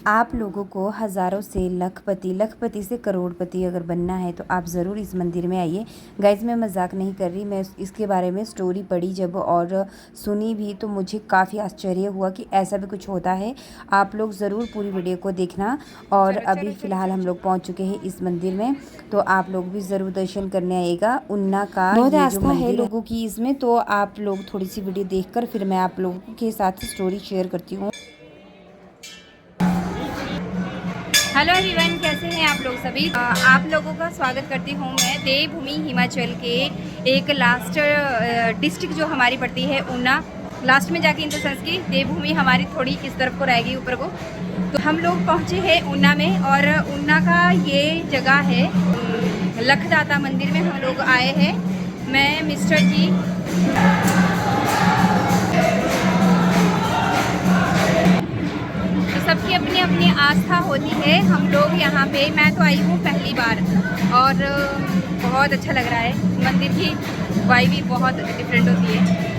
आप लोगों को हज़ारों से लखपति से करोड़पति अगर बनना है तो आप ज़रूर इस मंदिर में आइए। गाइस मैं मजाक नहीं कर रही, मैं इसके बारे में स्टोरी पढ़ी जब और सुनी भी तो मुझे काफ़ी आश्चर्य हुआ कि ऐसा भी कुछ होता है। आप लोग ज़रूर पूरी वीडियो को देखना। और अभी फ़िलहाल हम लोग पहुँच चुके हैं इस मंदिर में, तो आप लोग भी ज़रूर दर्शन करने आइएगा। उन्ना का बहुत आस्था है लोगों की इसमें, तो आप लोग थोड़ी सी वीडियो देखकर फिर मैं आप लोगों के साथ स्टोरी शेयर करती हूँ। हेलो एवरीवन, कैसे हैं आप लोग सभी। आप लोगों का स्वागत करती हूँ मैं देवभूमि हिमाचल के एक लास्ट डिस्ट्रिक्ट जो हमारी पड़ती है ऊना। लास्ट में जाके इन द सेंस की देवभूमि हमारी थोड़ी इस तरफ को रहेगी ऊपर को। तो हम लोग पहुँचे हैं ऊना में और ऊना का ये जगह है लखदाता मंदिर में हम लोग आए हैं। मैं मिस्टर जी सबकी अपनी अपनी आस्था होती है। हम लोग यहाँ पे, मैं तो आई हूँ पहली बार और बहुत अच्छा लग रहा है। मंदिर की वाइब भी बहुत डिफरेंट होती है।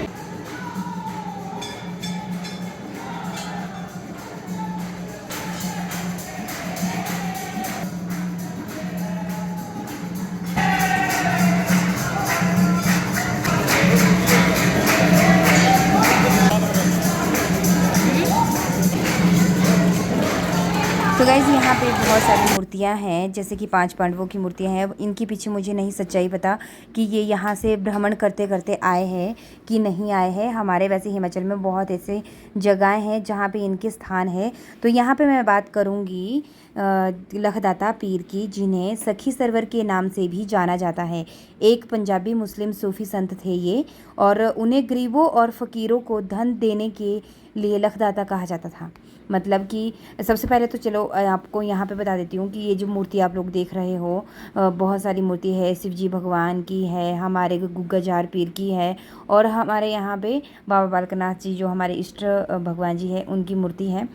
तो गाइज़ यहाँ पे बहुत सारी मूर्तियाँ हैं, जैसे कि 5 पांडवों की मूर्तियाँ हैं। इनके पीछे मुझे नहीं सच्चाई पता कि ये यहाँ से भ्रमण करते करते आए हैं कि नहीं आए हैं। हमारे वैसे हिमाचल में बहुत ऐसे जगहें हैं जहाँ पे इनके स्थान है। तो यहाँ पे मैं बात करूँगी लखदाता पीर की, जिन्हें सखी सरवर के नाम से भी जाना जाता है। एक पंजाबी मुस्लिम सूफ़ी संत थे ये, और उन्हें गरीबों और फ़कीरों को धन देने के लिए लखदाता कहा जाता था। मतलब कि सबसे पहले तो चलो आपको यहाँ पे बता देती हूँ कि ये जो मूर्ति आप लोग देख रहे हो, बहुत सारी मूर्ति है। शिव जी भगवान की है, हमारे गुग्गा जार पीर की है, और हमारे यहाँ पे बाबा बालकनाथ जी जो हमारे इष्ट भगवान जी हैं उनकी मूर्ति है।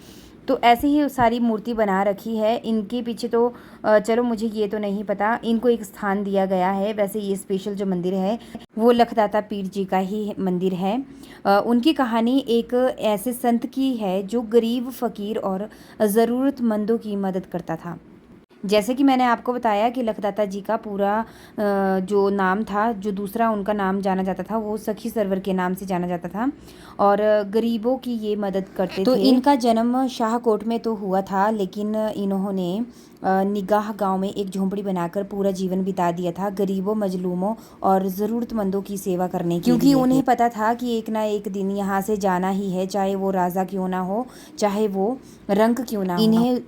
तो ऐसे ही सारी मूर्ति बना रखी है। इनके पीछे तो चलो मुझे ये तो नहीं पता, इनको एक स्थान दिया गया है। वैसे ये स्पेशल जो मंदिर है वो लखदाता पीर जी का ही मंदिर है। उनकी कहानी एक ऐसे संत की है जो गरीब फ़कीर और ज़रूरतमंदों की मदद करता था। जैसे कि मैंने आपको बताया कि लखदाता जी का पूरा जो नाम था, जो दूसरा उनका नाम जाना जाता था, वो सखी सरवर के नाम से जाना जाता था, और गरीबों की ये मदद करते तो थे। इनका जन्म शाहकोट में तो हुआ था, लेकिन इन्होंने निगाह गांव में एक झोंपड़ी बनाकर पूरा जीवन बिता दिया था गरीबों, मजलूमों और ज़रूरतमंदों की सेवा करने के लिए, क्योंकि उन्हें पता था कि एक ना एक दिन यहाँ से जाना ही है, चाहे वो राजा क्यों ना हो, चाहे वो रंक क्यों ना हो। इन्हें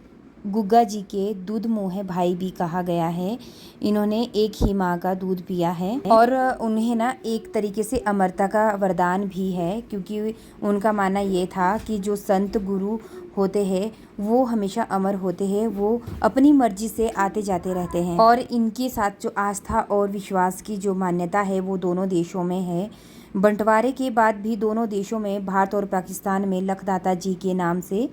गुग्गा जी के दूध मुँह भाई भी कहा गया है। इन्होंने एक ही माँ का दूध पिया है, और उन्हें ना एक तरीके से अमरता का वरदान भी है, क्योंकि उनका मानना ये था कि जो संत गुरु होते हैं वो हमेशा अमर होते हैं, वो अपनी मर्जी से आते जाते रहते हैं। और इनके साथ जो आस्था और विश्वास की जो मान्यता है वो दोनों देशों में है। बंटवारे के बाद भी दोनों देशों में, भारत और पाकिस्तान में, लखदाता जी के नाम से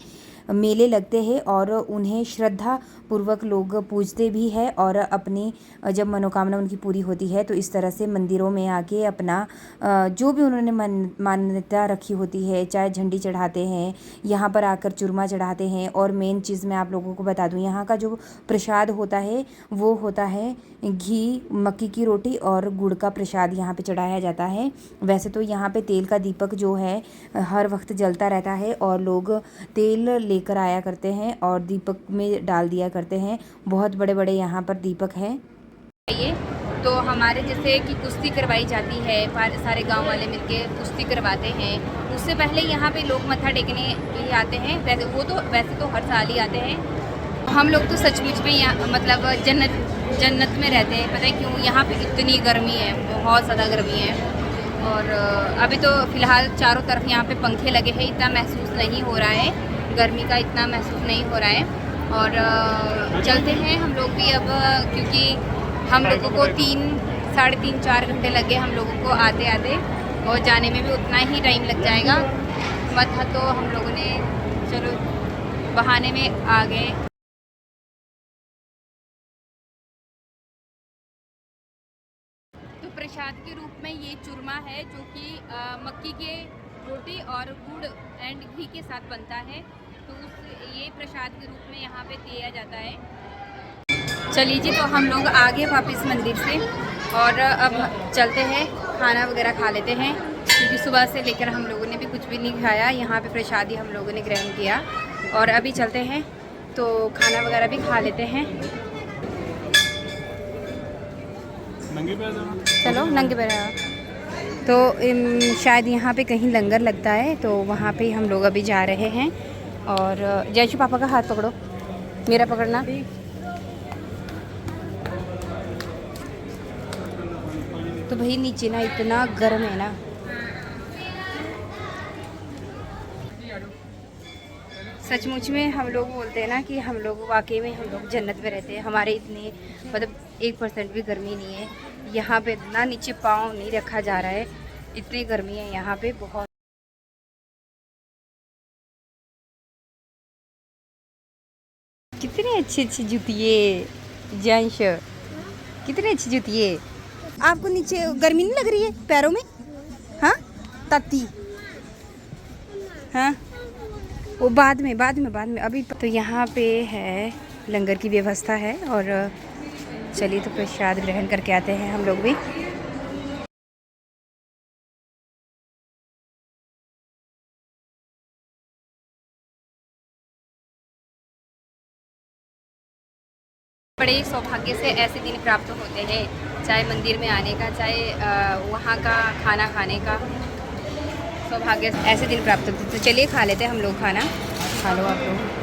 मेले लगते हैं और उन्हें श्रद्धा पूर्वक लोग पूजते भी हैं, और अपनी जब मनोकामना उनकी पूरी होती है तो इस तरह से मंदिरों में आके अपना जो भी उन्होंने मान्यता रखी होती है, चाहे झंडी चढ़ाते हैं, यहाँ पर आकर चूरमा चढ़ाते हैं। और मेन चीज़ मैं आप लोगों को बता दूँ, यहाँ का जो प्रसाद होता है वो होता है घी, मक्की की रोटी और गुड़ का प्रसाद यहाँ पे चढ़ाया जाता है। वैसे तो यहाँ पे तेल का दीपक जो है हर वक्त जलता रहता है, और लोग तेल लेकर आया करते हैं और दीपक में डाल दिया करते हैं। बहुत बड़े बड़े यहाँ पर दीपक हैं। ये तो हमारे जैसे कि कुश्ती करवाई जाती है, सारे गांव वाले मिलके कुश्ती करवाते हैं। उससे पहले यहाँ पे लोग मत्था टेकने के लिए आते हैं। वैसे तो हर साल ही आते हैं। हम लोग तो सचमुच में यहाँ मतलब जन्नत में रहते हैं। पता है क्यों? यहाँ पे इतनी गर्मी है, बहुत ज़्यादा गर्मी है। और अभी तो फ़िलहाल चारों तरफ यहाँ पे पंखे लगे हैं, इतना महसूस नहीं हो रहा है, गर्मी का इतना महसूस नहीं हो रहा है। और चलते हैं हम लोग भी अब, क्योंकि हम लोगों को 3-3.5-4 घंटे लगे हम लोगों को आते आते, और जाने में भी उतना ही टाइम लग जाएगा। मत्था तो हम लोगों ने चलो बहाने में आ गए। प्रसाद के रूप में ये चूरमा है, जो कि मक्की के रोटी और गुड़ एंड घी के साथ बनता है। तो ये प्रसाद के रूप में यहाँ पे दिया जाता है। चलिए जी, तो हम लोग आगे वापस मंदिर से और अब चलते हैं, खाना वगैरह खा लेते हैं, क्योंकि सुबह से लेकर हम लोगों ने भी कुछ भी नहीं खाया। यहाँ पे प्रसादी हम लोगों ने ग्रहण किया और अभी चलते हैं तो खाना वगैरह भी खा लेते हैं। चलो नंगे पैर। तो शायद यहाँ पे कहीं लंगर लगता है, तो वहाँ पे हम लोग अभी जा रहे हैं। और जयशु पापा का हाथ पकड़ो, मेरा पकड़ना। तो भाई नीचे ना इतना गर्म है ना, सचमुच में हम लोग बोलते हैं ना कि हम लोग वाकई में हम लोग जन्नत में रहते हैं। हमारे इतने मतलब 1% भी गर्मी नहीं है यहाँ पे, ना नीचे पाँव नहीं रखा जा रहा है, इतनी गर्मी है यहाँ पे बहुत। कितनी अच्छी अच्छी जूतिए जंश, कितनी अच्छी जूतिए। आपको नीचे गर्मी नहीं लग रही है पैरों में? हाँ ताती, हाँ वो बाद में अभी। तो यहाँ पे है लंगर की व्यवस्था है और चलिए तो प्रसाद ग्रहण करके आते हैं हम लोग भी। बड़े सौभाग्य से ऐसे दिन प्राप्त होते हैं, चाहे मंदिर में आने का, चाहे वहाँ का खाना खाने का सौभाग्य, ऐसे दिन प्राप्त होते। तो चलिए खा लेते हैं हम लोग खाना। खा लो आप लोग।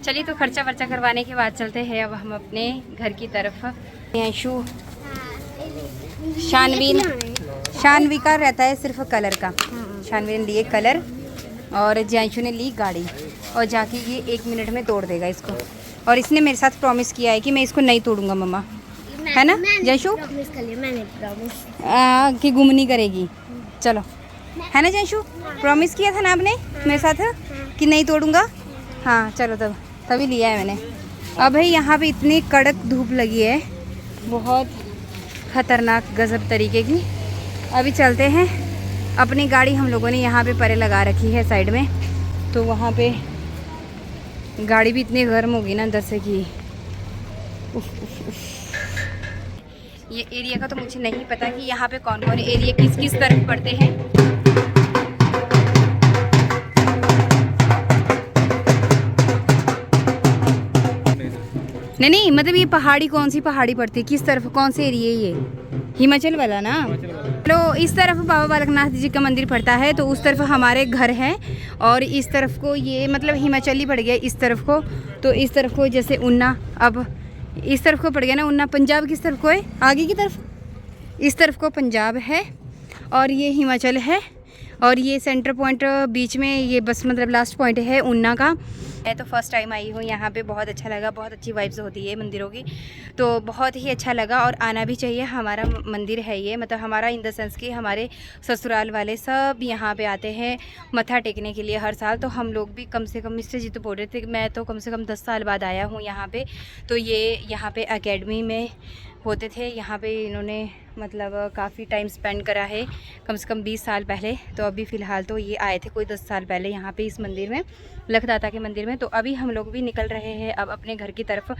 चलिए तो खर्चा वर्चा करवाने के बाद चलते हैं अब हम अपने घर की तरफ। यशु शानवी का रहता है सिर्फ कलर का। शानवी ने लिए कलर और जयशु ने ली गाड़ी, और जाके ये 1 मिनट में तोड़ देगा इसको। और इसने मेरे साथ प्रॉमिस किया है कि मैं इसको नहीं तोड़ूंगा मम्मा, है ना जयशु? कि गुम नहीं करेगी। चलो, है ना जयशु? प्रॉमिस किया था ना आपने मेरे साथ कि नहीं तोड़ूंगा? हाँ चलो, तभी लिया है मैंने। अब भाई यहाँ पे इतनी कड़क धूप लगी है, बहुत ख़तरनाक गजब तरीके की। अभी चलते हैं, अपनी गाड़ी हम लोगों ने यहाँ पे परे लगा रखी है साइड में, तो वहाँ पे गाड़ी भी इतनी गर्म होगी ना अंदर से कि उफ, उफ, उफ। ये एरिया का तो मुझे नहीं पता कि यहाँ पे कौन कौन एरिया किस किस तरफ पड़ते हैं। नहीं मतलब ये पहाड़ी, कौन सी पहाड़ी पड़ती है, किस तरफ, कौन से एरिया है ये? हिमाचल वाला ना। तो इस तरफ बाबा बालकनाथ जी का मंदिर पड़ता है, तो उस तरफ हमारे घर हैं, और इस तरफ को ये मतलब हिमाचली पड़ गया इस तरफ को। तो इस तरफ को जैसे उन्ना, अब इस तरफ को पड़ गया ना उन्ना। पंजाब किस तरफ को है? आगे की तरफ, इस तरफ को पंजाब है और ये हिमाचल है, और ये सेंटर पॉइंट बीच में ये बस मतलब लास्ट पॉइंट है उन्ना का। मैं तो फर्स्ट टाइम आई हूँ यहाँ पे, बहुत अच्छा लगा, बहुत अच्छी वाइब्स होती है मंदिरों की, तो बहुत ही अच्छा लगा। और आना भी चाहिए, हमारा मंदिर है ये, मतलब हमारा इन द सेंस कि हमारे ससुराल वाले सब यहाँ पे आते हैं मत्था टेकने के लिए हर साल। तो हम लोग भी कम से कम, इससे जी तो बोल रहे थे, मैं तो कम से कम 10 साल बाद आया हूँ यहाँ पे। तो ये यहाँ पे एकेडमी में होते थे, यहाँ पे इन्होंने मतलब काफ़ी टाइम स्पेंड करा है, कम से कम 20 साल पहले। तो अभी फ़िलहाल तो ये आए थे कोई 10 साल पहले यहाँ पे इस मंदिर में, लखदाता के मंदिर में। तो अभी हम लोग भी निकल रहे हैं अब अपने घर की तरफ।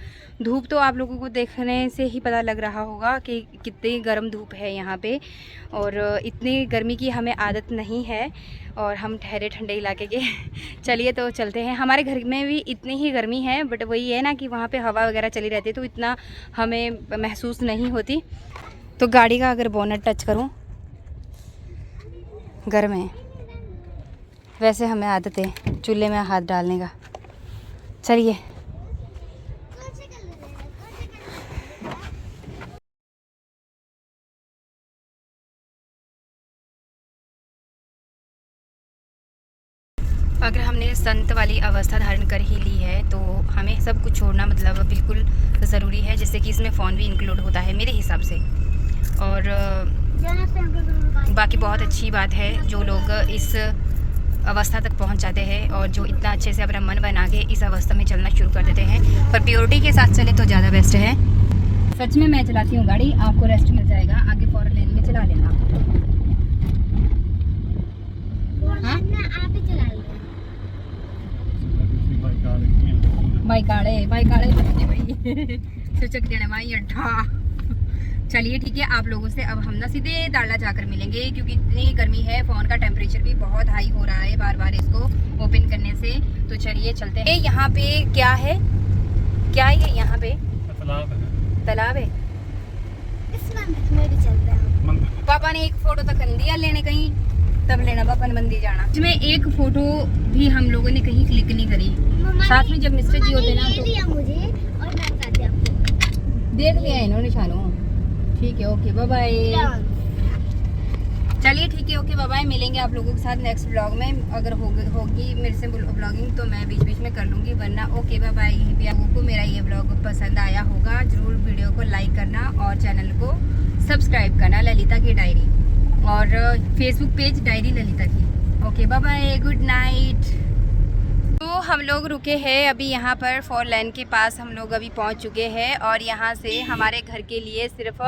धूप तो आप लोगों को देखने से ही पता लग रहा होगा कि कितनी गर्म धूप है यहाँ पे, और इतनी गर्मी की हमें आदत नहीं है, और हम ठहरे ठंडे इलाके के। चलिए तो चलते हैं। हमारे घर में भी इतनी ही गर्मी है, बट वही है ना कि वहाँ पे हवा वगैरह चली रहती है, तो इतना हमें महसूस नहीं होती। तो गाड़ी का अगर बोनट टच करूँ, गर्म है। वैसे हमें आदत है चूल्हे में हाथ डालने का। चलिए अगर हमने संत वाली अवस्था धारण कर ही ली है, तो हमें सब कुछ छोड़ना मतलब बिल्कुल ज़रूरी है, जैसे कि इसमें फ़ोन भी इंक्लूड होता है मेरे हिसाब से। और बाकी बहुत अच्छी बात है जो लोग इस अवस्था तक पहुंच जाते हैं और जो इतना अच्छे से अपना मन बना के इस अवस्था में चलना शुरू कर देते हैं। पर प्योरिटी के साथ चले तो ज़्यादा बेस्ट है। सच में मैं चलाती हूँ गाड़ी, आपको रेस्ट मिल जाएगा, आगे 4 लेन में चला लेना। हाँ? बाइक आड़े बच्चे भाई सोचक देने भाई अड्डा। चलिए ठीक है, आप लोगों से अब हम ना सीधे दाड़ला जाकर मिलेंगे, क्योंकि इतनी गर्मी है, फ़ोन का टेम्परेचर भी बहुत हाई हो रहा है बार बार इसको ओपन करने से। तो चलिए चलते हैं। यहाँ पे क्या है, क्या है ये यहाँ पे? तालाब है। में भी चलते हैं। पापा ने एक फोटो तक कर दिया लेने, कहीं तब लेना पापा ने मंदिर जाना। इसमें एक फोटो भी हम लोगों ने कहीं क्लिक नहीं करी। साथ में जब मिस्टर जी होते ना तो मुझे और मैं बताती आपको। देख लिया इन्होंने निशानों। ठीक है, ओके बाय बाय। चलिए ठीक है, ओके बाय बाय। मिलेंगे आप लोगों के साथ नेक्स्ट ब्लॉग में। अगर होगी मेरे से ब्लॉगिंग तो मैं बीच बीच में कर लूँगी, वरना ओके बाय बाय। यहीं पे आप लोगों को मेरा ये ब्लॉग पसंद आया होगा, ज़रूर वीडियो को लाइक करना और चैनल को सब्सक्राइब करना, ललिता की डायरी, और फेसबुक पेज डायरी ललिता की। Okay bye bye, good night. तो हम लोग रुके हैं अभी यहाँ पर 4 लेन के पास हम लोग अभी पहुँच चुके हैं, और यहाँ से हमारे घर के लिए सिर्फ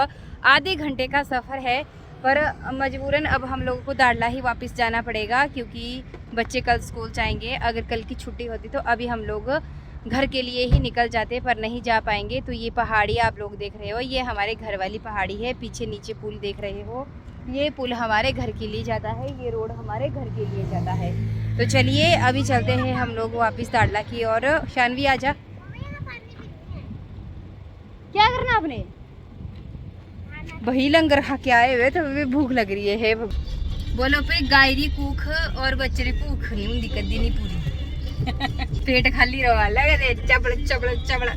आधे घंटे का सफ़र है। पर मजबूरन अब हम लोगों को दाड़ला ही वापस जाना पड़ेगा, क्योंकि बच्चे कल स्कूल जाएंगे। अगर कल की छुट्टी होती तो अभी हम लोग घर के लिए ही निकल जाते, पर नहीं जा पाएंगे। तो ये पहाड़ी आप लोग देख रहे हो, ये हमारे घर वाली पहाड़ी है। पीछे नीचे पुल देख रहे हो, ये पुल हमारे घर के लिए जाता है, ये रोड हमारे घर के लिए जाता है। तो चलिए अभी चलते हैं हम लोग वापस दाड़ला की ओर। शानवी आजा। क्या करना आपने? वही लंगर खा के आए हुए तो भी भूख लग रही है। बोलो पे गायरी कूख और बच्चे कूख नहीं होंगी कदी नहीं पूरी पेट खाली रहा लगे चबड़ चबड़ चबड़।